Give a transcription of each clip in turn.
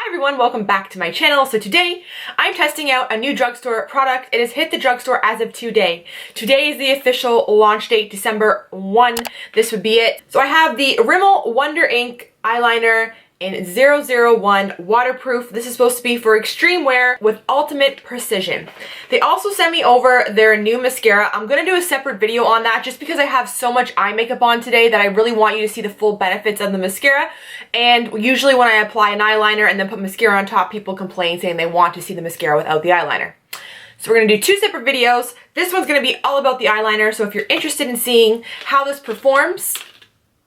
Hi everyone, welcome back to my channel. So today I'm testing out a new drugstore product. It has hit the drugstore as of today. Today is the official launch date, December 1. This would be it. So I have the Rimmel Wonder Ink eyeliner in 001 waterproof. This is supposed to be for extreme wear with ultimate precision. They also sent me over their new mascara. I'm gonna do a separate video on that just because I have so much eye makeup on today that I really want you to see the full benefits of the mascara. And usually when I apply an eyeliner and then put mascara on top, people complain saying they want to see the mascara without the eyeliner. So we're gonna do two separate videos. This one's gonna be all about the eyeliner, so if you're interested in seeing how this performs,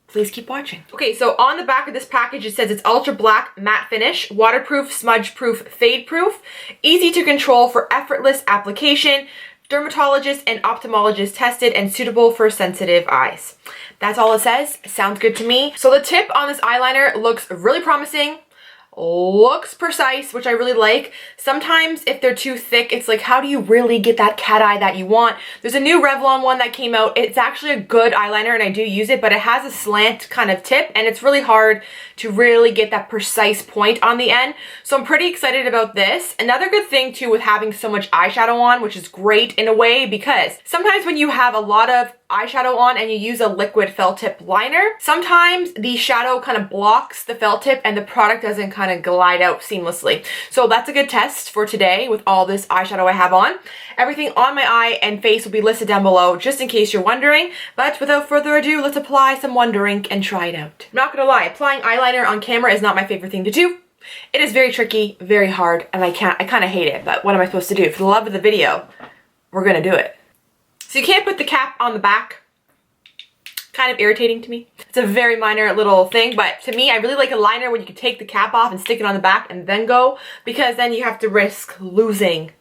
please keep watching. Okay, so on the back of this package, it says it's ultra black matte finish, waterproof, smudge proof, fade proof, easy to control for effortless application, dermatologist and ophthalmologist tested and suitable for sensitive eyes. That's all it says. Sounds good to me. So the tip on this eyeliner looks really promising. Looks precise, which I really like. Sometimes if they're too thick, it's like, how do you really get that cat eye that you want? There's a new Revlon one that came out. It's actually a good eyeliner and I do use it, but it has a slant kind of tip and it's really hard to really get that precise point on the end. So I'm pretty excited about this. Another good thing too with having so much eyeshadow on, which is great in a way, because sometimes when you have a lot of eyeshadow on and you use a liquid felt tip liner, sometimes the shadow kind of blocks the felt tip and the product doesn't kind of glide out seamlessly. So that's a good test for today with all this eyeshadow I have on. Everything on my eye and face will be listed down below just in case you're wondering. But without further ado, let's apply some Wonder Ink and try it out. I'm not gonna lie, applying eyeliner on camera is not my favorite thing to do. It is very tricky, very hard, and I kind of hate it, but what am I supposed to do? For the love of the video, we're gonna do it. So you can't put the cap on the back. Kind of irritating to me. It's a very minor little thing, but to me, I really like a liner when you can take the cap off and stick it on the back and then go, because then you have to risk losing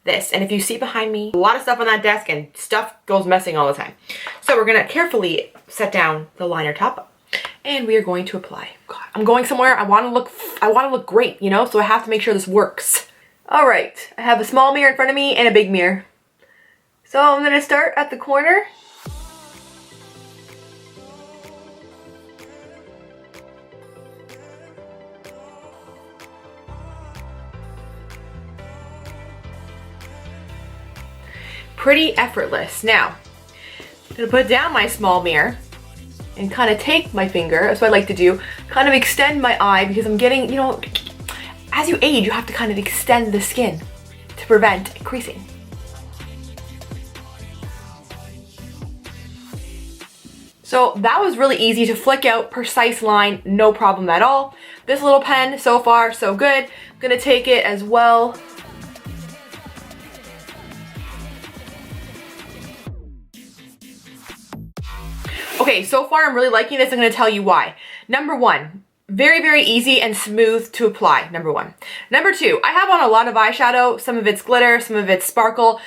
this. And if you see behind me, a lot of stuff on that desk and stuff goes missing all the time. So we're gonna carefully set down the liner top and we are going to apply. God, I'm going somewhere. I wanna look great, you know? So I have to make sure this works. All right, I have a small mirror in front of me and a big mirror. So I'm gonna start at the corner. Pretty effortless. Now, I'm gonna put down my small mirror and kind of take my finger, that's what I like to do, kind of extend my eye because I'm getting, you know, as you age, you have to kind of extend the skin to prevent creasing. So that was really easy to flick out, precise line, no problem at all. This little pen, so far, so good. I'm gonna take it as well. Okay, so far I'm really liking this. I'm gonna tell you why. Number one, very, very easy and smooth to apply, number one. Number two, I have on a lot of eyeshadow, some of it's glitter, some of it's sparkle.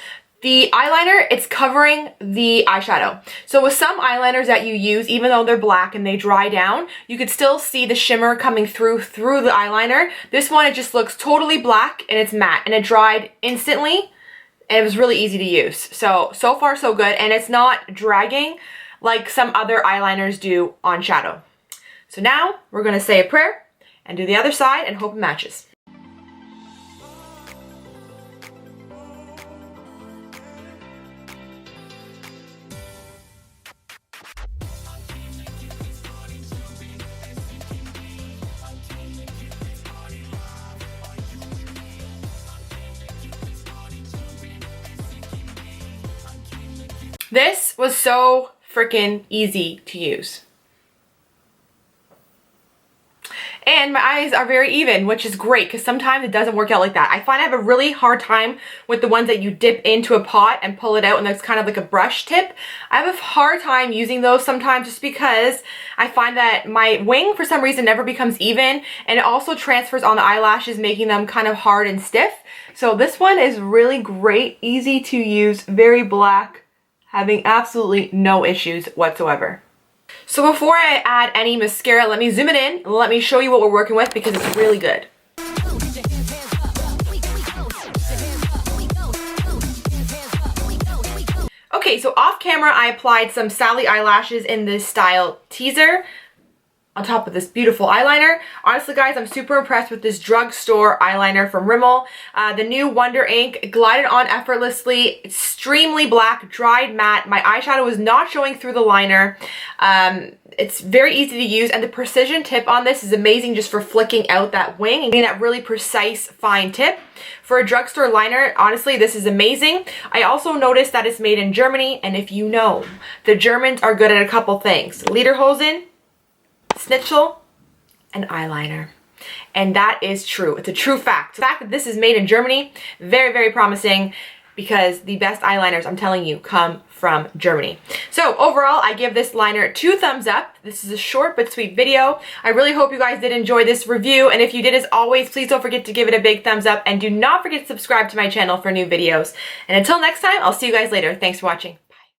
The eyeliner, it's covering the eyeshadow. So with some eyeliners that you use, even though they're black and they dry down, you could still see the shimmer coming through the eyeliner. This one, it just looks totally black and it's matte and it dried instantly and it was really easy to use. So far so good, and it's not dragging like some other eyeliners do on shadow. So now we're gonna say a prayer and do the other side and hope it matches. This was so freaking easy to use. And my eyes are very even, which is great because sometimes it doesn't work out like that. I find I have a really hard time with the ones that you dip into a pot and pull it out and there's kind of like a brush tip. I have a hard time using those sometimes just because I find that my wing for some reason never becomes even, and it also transfers on the eyelashes, making them kind of hard and stiff. So this one is really great, easy to use, very black, having absolutely no issues whatsoever. So before I add any mascara, let me zoom it in and let me show you what we're working with because it's really good. Okay, so off camera I applied some Sally eyelashes in this style Teaser. on top of this beautiful eyeliner. Honestly, guys, I'm super impressed with this drugstore eyeliner from Rimmel. The new Wonder Ink glided on effortlessly, extremely black, dried matte. My eyeshadow is not showing through the liner. It's very easy to use, and the precision tip on this is amazing just for flicking out that wing and getting that really precise, fine tip. For a drugstore liner, honestly, this is amazing. I also noticed that it's made in Germany, and if you know, the Germans are good at a couple things. Lederhosen, Schnitzel, and eyeliner. And that is true. It's a true fact. The fact that this is made in Germany, very, very promising, because the best eyeliners, I'm telling you, come from Germany. So overall, I give this liner 2 thumbs up. This is a short but sweet video. I really hope you guys did enjoy this review, and if you did, as always, please don't forget to give it a big thumbs up, and do not forget to subscribe to my channel for new videos. And until next time, I'll see you guys later. Thanks for watching.